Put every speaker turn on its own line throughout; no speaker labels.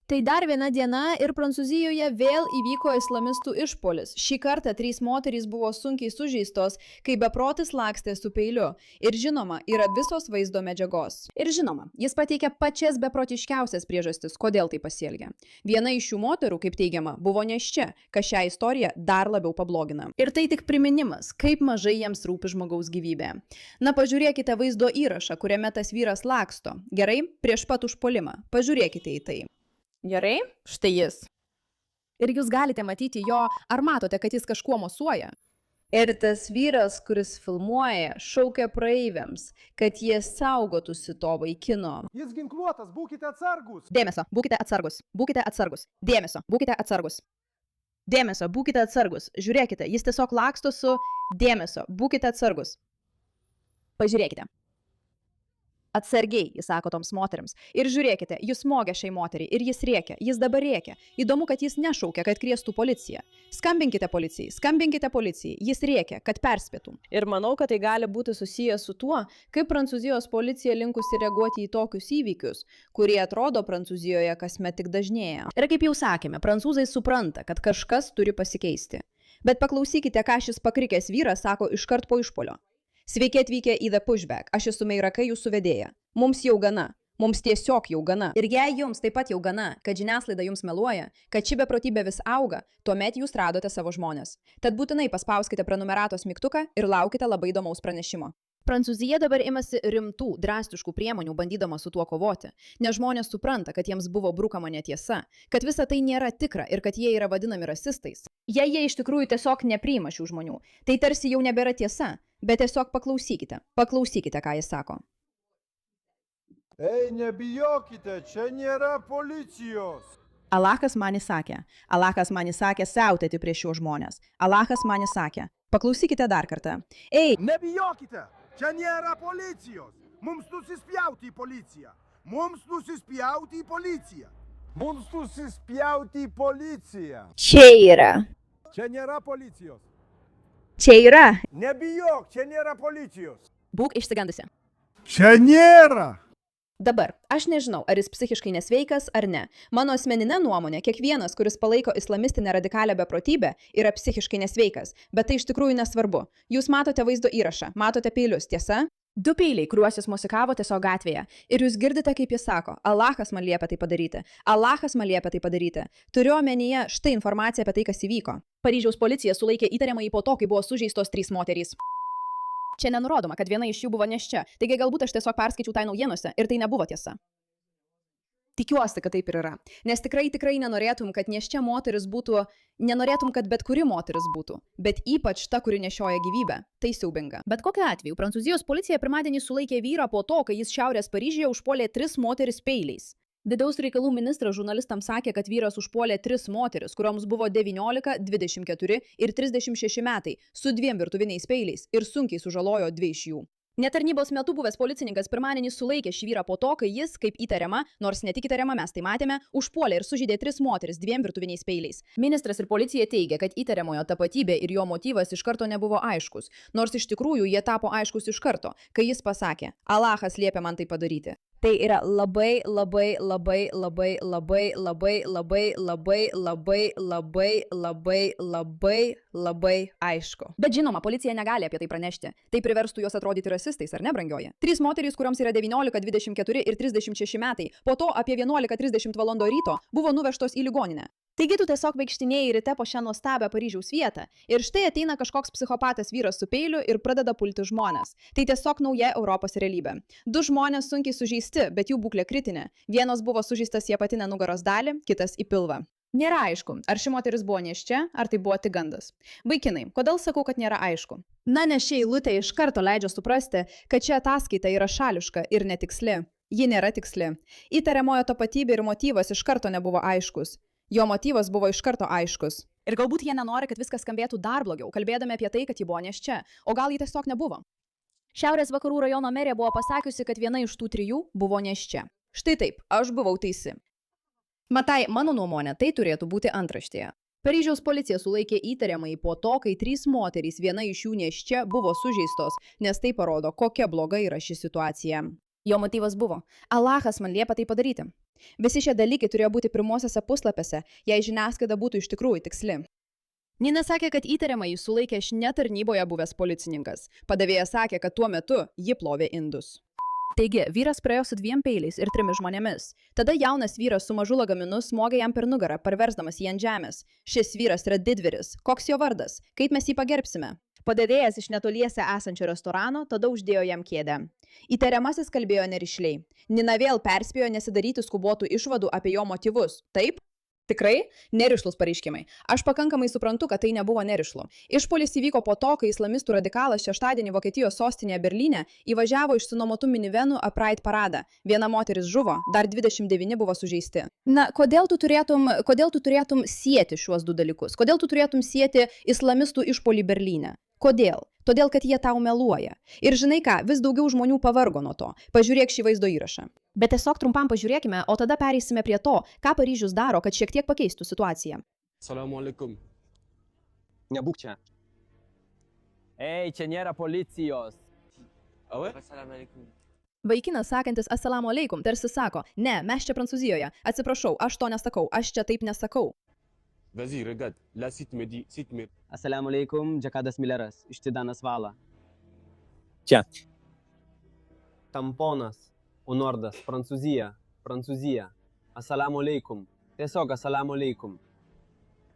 Tai dar viena diena ir Prancūzijoje vėl įvyko islamistų išpuolis. Šį kartą 3 moterys buvo sunkiai sužeistos, kai beprotis lakstė su peiliu. Ir žinoma, yra visos vaizdo medžiagos. Ir žinoma, jis pateikia pačias beprotiškiausias priežastis, kodėl tai pasielgė. Viena iš šių moterų, kaip teigiama, buvo nėščia, kas šią istoriją dar labiau pablogina. Ir tai tik priminimas, kaip mažai jiems rūpi žmogaus gyvybė. Na, pažiūrėkite vaizdo įrašą, kuriame tas vyras laksto. Gerai, prieš pat užpuolimą. Pažiūrėkite į tai. Gerai, štai jis. Ir jūs galite matyti jo, ar matote, kad jis kažkuo mosuoja? Ir tas vyras, kuris filmuoja, šaukia praeiviams, kad jie saugotųsi to vaikino.
Jis ginkluotas, būkite atsargus.
Dėmesio, būkite atsargus. Būkite atsargus. Dėmesio, būkite atsargus. Dėmesio, būkite atsargus. Žiūrėkite, jis tiesiog laksto su dėmesio, būkite atsargus. Pažiūrėkite. Atsargiai, jis sako toms moteriams. Ir žiūrėkite, jis smogė šiai moteriai ir jis rėkia, jis dabar rėkia. Įdomu, kad jis nešaukia, kad kviestų policiją. Skambinkite policijai, jis rėkia, kad perspėtų. Ir manau, kad tai gali būti susijęs su tuo, kaip Prancūzijos policija linkusi reaguoti į tokius įvykius, kurie atrodo Prancūzijoje kasmet tik dažnėja. Ir kaip jau sakėme, prancūzai supranta, kad kažkas turi pasikeisti. Bet paklausykite, ką šis pakrikęs vyras sako iškart po išpuolio. Sveiki atvykę į The Pushback, aš esu Meiraka, jūsų vedėja. Mums jau gana, mums tiesiog jau gana. Ir jei jums taip pat jau gana, kad žiniasklaida jums meluoja, kad ši beprotybė vis auga, tuomet jūs radote savo žmonės. Tad būtinai paspauskite prenumeratos mygtuką ir laukite labai įdomaus pranešimo. Prancūzija dabar imasi rimtų, drastiškų priemonių, bandydama su tuo kovoti, nes žmonės supranta, kad jiems buvo brukama netiesa, kad visa tai nėra tikra ir kad jie yra vadinami rasistais. Jei jie iš tikrųjų tiesiog nepriima šių žmonių, tai tarsi jau nebėra tiesa, bet tiesiog paklausykite, ką jis sako.
Ei, nebijokite, čia nėra policijos.
Alachas man įsakė siautėti prieš šiuos žmonės. Alachas man įsakė. Paklausykite dar kartą. Ei,
Nebijokite, čia nėra policijos. Mums nusispjauti į policiją.
čia yra.
Čia nėra policijos.
Čia yra.
Nebijok, čia nėra policijos.
Būk išsigandusi.
Čia nėra.
Dabar, aš nežinau, ar jis psichiškai nesveikas ar ne. Mano asmeninė nuomonė, kiekvienas, kuris palaiko islamistinę radikalią beprotybę, yra psichiškai nesveikas, bet tai iš tikrųjų nesvarbu. Jūs matote vaizdo įrašą, matote peilius, tiesa? 2 peiliai, kuriuos jis mosikavo tiesiog gatvėje. Ir jūs girdite, kaip jis sako, Alachas man liepia tai padaryti. Alachas man liepia tai padaryti. Turiu omenyje štai informaciją apie tai, kas įvyko. Paryžiaus policija sulaikė įtariamąjį po to, kai buvo sužeistos 3 moterys. Čia nenurodoma, kad viena iš jų buvo nėščia, taigi galbūt aš tiesiog perskaičiau tai naujienose ir tai nebuvo tiesa. Tikiuosi, kad taip ir yra, nes tikrai nenorėtum, kad nėščia moteris būtų, nenorėtum, kad bet kuri moteris būtų, bet ypač ta, kuri nešioja gyvybę. Tai siaubinga. Bet kokiu atveju, Prancūzijos policija pirmadienį sulaikė vyrą po to, kai jis Šiaurės Paryžiuje užpuolė 3 moteris peiliais. Vidaus reikalų ministras žurnalistams sakė, kad vyras užpuolė 3 moteris, kurioms buvo 19, 24 ir 36 metai, su 2 virtuviniais peiliais ir sunkiai sužalojo 2 iš jų. Netarnybos metu buvęs policininkas pirmadienį sulaikė šį vyrą po to, kai jis, kaip įtariama, nors ne tik įtariama, mes tai matėme, užpuolė ir sužeidė 3 moteris 2 virtuviniais peiliais. Ministras ir policija teigia, kad įtariamojo tapatybė ir jo motyvas iš karto nebuvo aiškus, nors iš tikrųjų jie tapo aiškus iš karto, kai jis pasakė, Alachas liepia man tai padaryti. Tai yra labai aišku. Bet žinoma, policija negali apie tai pranešti. Tai priverstų juos atrodyti rasistais, ar ne, brangioji? 3 moterys, kurioms yra 19, 24 ir 36 metai, po to apie 11:30 val. Ryto buvo nuvežtos į ligoninę. Taigi tu tiesiog vaikštinėjai ryte po šią nuostabią Paryžiaus vietą ir štai ateina kažkoks psichopatas vyras su peiliu ir pradeda pulti žmones. Tai tiesiog nauja Europos realybė. 2 žmonės sunkiai sužeisti, bet jų būklė kritinė. Vienas buvo sužeistas į apatinę nugaros dalį, kitas į pilvą. Nėra aišku, ar ši moteris buvo nėščia, ar tai buvo tik gandas. Vaikinai, kodėl sakau, kad nėra aišku? Na, nes ši eilutė iš karto leidžia suprasti, kad ši ataskaita yra šališka ir netiksli. Ji nėra tiksli. Įtariamojo tapatybė ir motyvas iš karto nebuvo aiškus. Jo motyvas buvo iš karto aiškus. Ir galbūt jie nenori, kad viskas skambėtų dar blogiau, kalbėdami apie tai, kad ji buvo nėščia, o gal ji tiesiog nebuvo. Šiaurės vakarų rajono merė buvo pasakiusi, kad viena iš tų 3 buvo nėščia. Štai taip, aš buvau teisi. Matai, mano nuomonė, tai turėtų būti antraštėje. Paryžiaus policija sulaikė įtariamąjį po to, kai 3 moterys, viena iš jų nėščia, buvo sužeistos, nes tai parodo, kokia bloga yra ši situacija. Jo motyvas buvo, Alachas man liepia tai padaryti. Visi šie dalykai turėjo būti pirmosiose puslapiuose, jei žiniasklaida būtų iš tikrųjų tiksli. Nina sakė, kad įtariamąjį sulaikė netarnyboje buvęs policininkas. Padavėjas sakė, kad tuo metu ji plovė indus. Taigi, vyras praėjo su 2 peiliais ir 3 žmonėmis. Tada jaunas vyras su mažu lagaminu smogė jam per nugarą, parversdamas jį ant žemės. Šis vyras yra didvyris. Koks jo vardas? Kaip mes jį pagerbsime? Padavėjas iš netoliese esančio restorano tada uždėjo jam kėdę. Įtariamasis kalbėjo nerišliai. Nina vėl perspėjo nesidaryti skubotų išvadų apie jo motyvus. Taip? Tikrai? Nerišlus pareiškimai. Aš pakankamai suprantu, kad tai nebuvo nerišlu. Išpuolis įvyko po to, kai islamistų radikalas šeštadienį Vokietijos sostinėje Berlyne įvažiavo išsinuomotų minivenų Pride paradą. Viena moteris žuvo, dar 29 buvo sužeisti. Na, kodėl tu turėtum sieti šiuos 2 dalykus? Kodėl tu turėtum sieti islamistų išpuolį Berlyne? Kodėl? Todėl, kad jie tau meluoja. Ir žinai ką, vis daugiau žmonių pavargo nuo to. Pažiūrėk šį vaizdo įrašą. Bet tiesiog trumpam pažiūrėkime, o tada pereisime prie to, ką Paryžius daro, kad šiek tiek pakeistų situaciją.
Assalamu alaikum.
Nebūk čia. Ei, čia nėra policijos.
Awe?
Vaikinas sakantis assalamu alaikum tarsi sako, ne, mes čia Prancūzijoje. Atsiprašau, aš to nesakau, aš čia taip nesakau.
Vas-y, regarde. Là, si tu me dis, si tu me...
Assalamu alaikum, Džekadas Milleras, iš Tidanas Vala.
Čia.
Tamponas, Unordas, Prancūzija, Prancūzija. Assalamu alaikum. Tiesiog assalamu alaikum.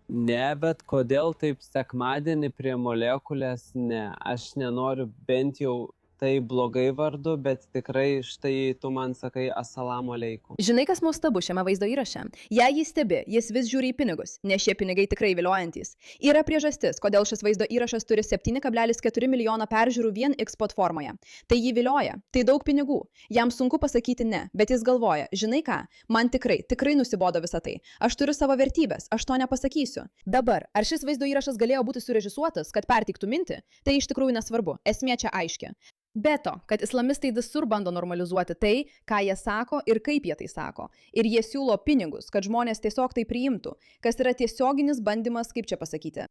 Ne, bet kodėl taip sekmadienį prie molekulės? Ne, aš nenoriu bent jau tai blogai vardu, bet tikrai štai tu man sakai assalamu alaikum.
Žinai, kas nuostabu šiame vaizdo įraše? Jei jį stebi, jis vis žiūri į pinigus, nes šie pinigai tikrai viliojantys. Yra priežastis, kodėl šis vaizdo įrašas turi 7,4 milijono peržiūrų vien X platformoje. Tai jį vilioja, tai daug pinigų. Jam sunku pasakyti ne, bet jis galvoja, žinai ką, man tikrai nusibodo visą tai. Aš turiu savo vertybės, aš to nepasakysiu. Dabar, ar šis vaizdo įrašas galėjo būti surežisuotas, kad perteiktų mintį? Tai iš tikrųjų nesvarbu, esmė čia aiški. Be to, kad islamistai visur bando normalizuoti tai, ką jie sako ir kaip jie tai sako. Ir jie siūlo pinigus, kad žmonės tiesiog tai priimtų, kas yra tiesioginis bandymas, kaip čia pasakyti,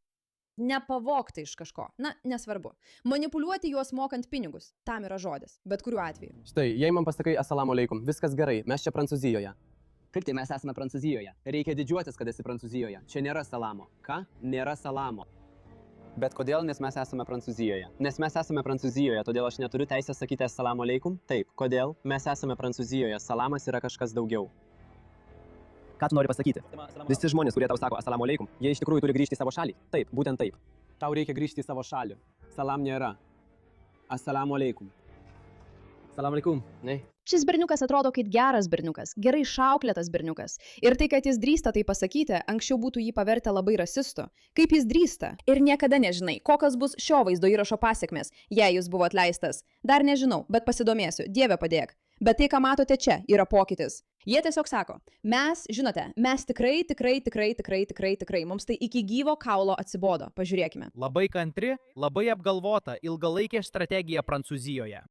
nepavogti iš kažko. Na, nesvarbu. Manipuliuoti juos mokant pinigus. Tam yra žodis, bet kuriuo atveju.
Štai, jei man pasakai assalamu alaikum, viskas gerai, mes čia Prancūzijoje.
Kaip tai mes esame Prancūzijoje? Reikia didžiuotis, kad esi Prancūzijoje. Čia nėra salamo. Ką? Nėra salamo. Bet kodėl? Nes mes esame Prancūzijoje. Nes mes esame Prancūzijoje, todėl aš neturiu teisės sakyti assalamu alaikum? Taip. Kodėl? Mes esame Prancūzijoje. Salamas yra kažkas daugiau.
Ką tu nori pasakyti? Visi žmonės, kurie tau sako assalamu alaikum, jie iš tikrųjų turi grįžti į savo šalį? Taip, būtent taip.
Tau reikia grįžti į savo šalį. Salam nėra. Assalamu alaikum. Salam alaikum.
Ne.
Šis berniukas atrodo kaip geras berniukas, gerai išauklėtas berniukas. Ir tai, kad jis drįsta tai pasakyti, anksčiau būtų jį pavertę labai rasistu. Kaip jis drįsta? Ir niekada nežinai, kokios bus šio vaizdo įrašo pasiekmes, jei jis buvo atleistas. Dar nežinau, bet pasidomėsiu, Dieve padėk. Bet tai, ką matote čia, yra pokytis. Jie tiesiog sako, mes, žinote, mes tikrai, mums tai iki gyvo kaulo atsibodo. Pažiūrėkime.
Labai kantri, labai apgalvota ilgalaikė strategija Prancūzijoje.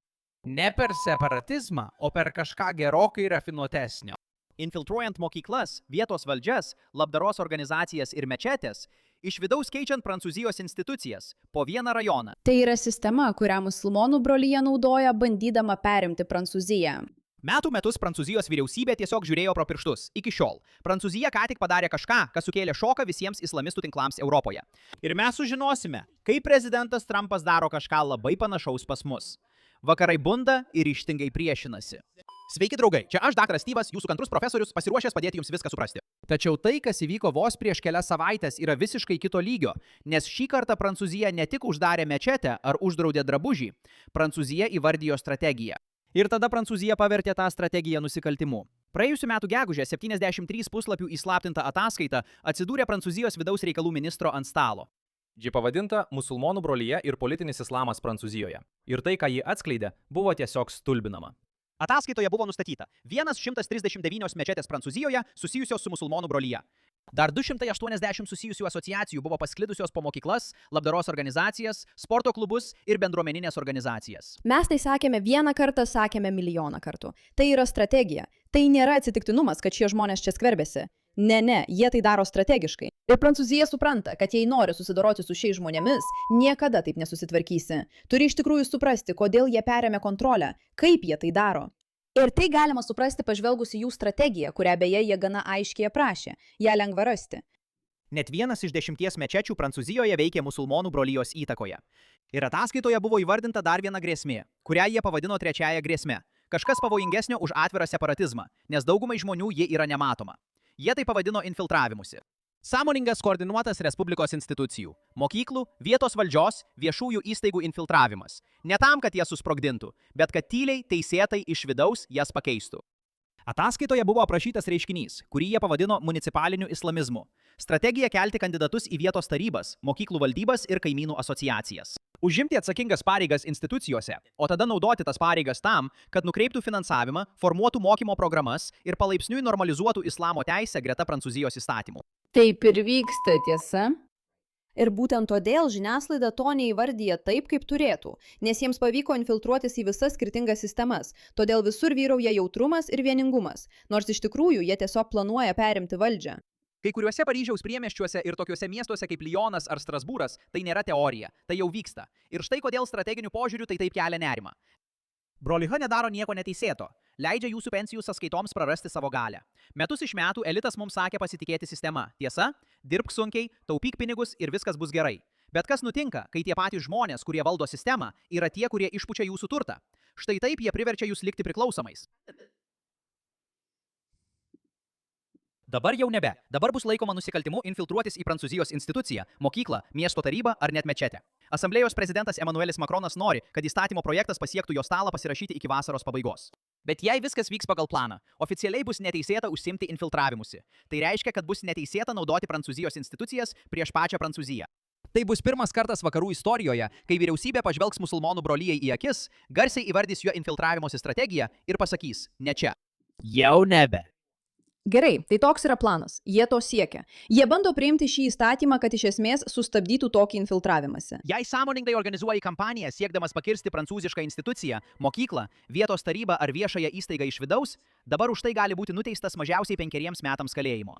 Ne per separatizmą, o per kažką gerokai rafinuotesnio. Infiltruojant mokyklas, vietos valdžias, labdaros organizacijas ir mečetės, iš vidaus keičiant Prancūzijos institucijas po vieną rajoną.
Tai yra sistema, kurią musulmonų brolyje naudoja, bandydama perimti Prancūziją.
Metų metus Prancūzijos vyriausybė tiesiog žiūrėjo pro pirštus. Iki šiol. Prancūzija ką tik padarė kažką, kas sukėlė šoką visiems islamistų tinklams Europoje. Ir mes sužinosime, kaip prezidentas Trumpas daro kažką labai panašaus pas mus. Vakarai bunda ir ryžtingai priešinasi. Sveiki draugai, čia aš, dr. Styvas, jūsų kantrus profesorius, pasiruošęs padėti jums viską suprasti. Tačiau tai, kas įvyko vos prieš kelias savaitės, yra visiškai kito lygio, nes šį kartą Prancūzija ne tik uždarė mečetę ar uždraudė drabužį, Prancūzija įvardijo strategiją. Ir tada Prancūzija pavertė tą strategiją nusikaltimu. Praėjusiu metu gegužę 73 puslapių įslaptinta ataskaita atsidūrė Prancūzijos vidaus reikalų ministro ant stalo.
Ji pavadinta Musulmonų brolyje ir politinis islamas Prancūzijoje. Ir tai, ką ji atskleidė, buvo tiesiog stulbinama.
Ataskaitoje buvo nustatyta 139 mečetės Prancūzijoje susijusios su musulmonų brolyje. Dar 280 susijusių asociacijų buvo pasklidusios po mokyklas, labdaros organizacijas, sporto klubus ir bendruomeninės organizacijas.
Mes tai sakėme vieną kartą, sakėme milijoną kartų. Tai yra strategija. Tai nėra atsitiktinumas, kad šie žmonės čia skverbėsi. Ne, jie tai daro strategiškai. Ir Prancūzija supranta, kad jei nori susidoroti su šiais žmonėmis, niekada taip nesusitvarkysi. Turi iš tikrųjų suprasti, kodėl jie perėmė kontrolę, kaip jie tai daro. Ir tai galima suprasti pažvelgus į jų strategiją, kurią beje jie gana aiškiai aprašė. Ją lengva rasti.
Net vienas iš 10 mečečių Prancūzijoje veikė musulmonų brolijos įtakoje. Ir ataskaitoje buvo įvardinta dar viena grėsmė, kurią jie pavadino trečiaja grėsme. Kažkas pavojingesnio už atvirą separatizmą, nes daugumai žmonių ji yra nematoma. Jie tai pavadino infiltravimusi. Sąmoningas koordinuotas Respublikos institucijų, mokyklų, vietos valdžios, viešųjų įstaigų infiltravimas. Ne tam, kad jas susprogdintų, bet kad tyliai, teisėtai iš vidaus jas pakeistų. Ataskaitoje buvo aprašytas reiškinys, kurį jie pavadino municipaliniu islamizmu. Strategija kelti kandidatus į vietos tarybas, mokyklų valdybas ir kaimynų asociacijas. Užimti atsakingas pareigas institucijose, o tada naudoti tas pareigas tam, kad nukreiptų finansavimą, formuotų mokymo programas ir palaipsniui normalizuotų islamo teisę greta Prancūzijos įstatymų.
Taip ir vyksta, tiesa?
Ir būtent todėl žiniasklaida to neįvardyja taip, kaip turėtų, nes jiems pavyko infiltruotis į visas skirtingas sistemas, todėl visur vyrauja jautrumas ir vieningumas, nors iš tikrųjų jie tiesiog planuoja perimti valdžią.
Kai kuriuose Paryžiaus priemiesčiuose ir tokiuose miestuose kaip Lyonas ar Strasbūras tai nėra teorija, tai jau vyksta. Ir štai kodėl strateginių požiūrių tai taip kelia nerimą. Broliha nedaro nieko neteisėto, leidžia jūsų pensijų sąskaitoms prarasti savo galią. Metus iš metų elitas mums sakė pasitikėti sistema. Tiesa, dirbk sunkiai, taupyk pinigus ir viskas bus gerai. Bet kas nutinka, kai tie patys žmonės, kurie valdo sistemą, yra tie, kurie išpučia jūsų turtą? Štai taip jie priverčia jūs likti priklausomais. Dabar jau nebe. Dabar bus laikoma nusikaltimu infiltruotis į Prancūzijos instituciją, mokyklą, miesto tarybą ar net mečetę. Asamblėjos prezidentas Emmanuelis Macronas nori, kad įstatymo projektas pasiektų jo stalą pasirašyti iki vasaros pabaigos. Bet jei viskas vyks pagal planą, oficialiai bus neteisėta užsimti infiltravimusi. Tai reiškia, kad bus neteisėta naudoti Prancūzijos institucijas prieš pačią Prancūziją. Tai bus pirmas kartas vakarų istorijoje, kai vyriausybė pažvelgs musulmonų brolijai į akis, garsiai įvardys jo infiltravimosi strategiją ir pasakys: ne čia.
Jau nebe.
Gerai, tai toks yra planas. Jie to siekia. Jie bando priimti šį įstatymą, kad iš esmės sustabdytų tokį infiltravimąsi.
Jei sąmoningai organizuoji kampaniją siekdamas pakirsti prancūzišką instituciją, mokyklą, vietos tarybą ar viešąją įstaigą iš vidaus, dabar už tai gali būti nuteistas mažiausiai 5 metams kalėjimo.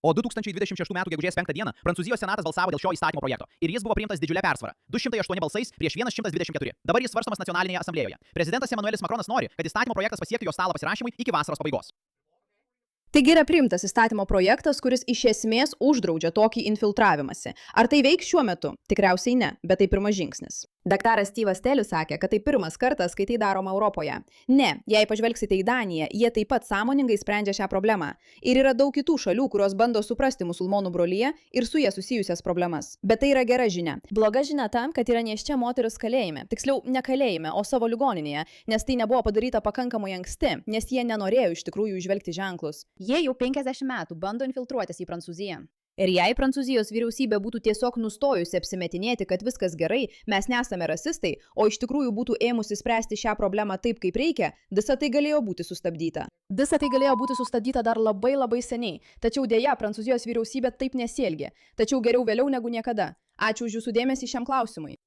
O 2026 m. gegužės 5 d. Prancūzijos senatas balsavo dėl šio įstatymo projekto ir jis buvo priimtas didžiulė persvara - 208 balsais prieš 124. Dabar jis svarstomas nacionalinėje asamblėjoje. Prezidentas Emmanuelis Macronas nori, kad įstatymo projektas pasiektų jo stalą pasirašymui iki vasaros pabaigos. Taigi yra priimtas įstatymo projektas, kuris iš esmės uždraudžia tokį infiltravimąsi. Ar tai veiks šiuo metu? Tikriausiai ne, bet tai pirmas žingsnis. Daktaras Steve'as Telis sakė, kad tai pirmas kartas, kai tai daroma Europoje. Ne, jei pažvelgsite į Daniją, jie taip pat sąmoningai sprendžia šią problemą. Ir yra daug kitų šalių, kurios bando suprasti musulmonų broliją ir su jie susijusias problemas. Bet tai yra gera žinia. Bloga žinia tam, kad yra nėščia moteris kalėjime. Tiksliau, ne kalėjime, o savo ligoninėje, nes tai nebuvo padaryta pakankamai anksti, nes jie nenorėjo iš tikrųjų įžvelgti ženklus. Jie jau 50 metų bando infiltruotis į Prancūziją. Ir jei Prancūzijos vyriausybė būtų tiesiog nustojusi apsimetinėti, kad viskas gerai, mes nesame rasistai, o iš tikrųjų būtų ėmusi spręsti šią problemą taip, kaip reikia, visa tai galėjo būti sustabdyta. Visa tai galėjo būti sustabdyta dar labai seniai, tačiau dėja Prancūzijos vyriausybė taip nesielgė. Tačiau geriau vėliau negu niekada. Ačiū už jūsų dėmesį šiam klausimui.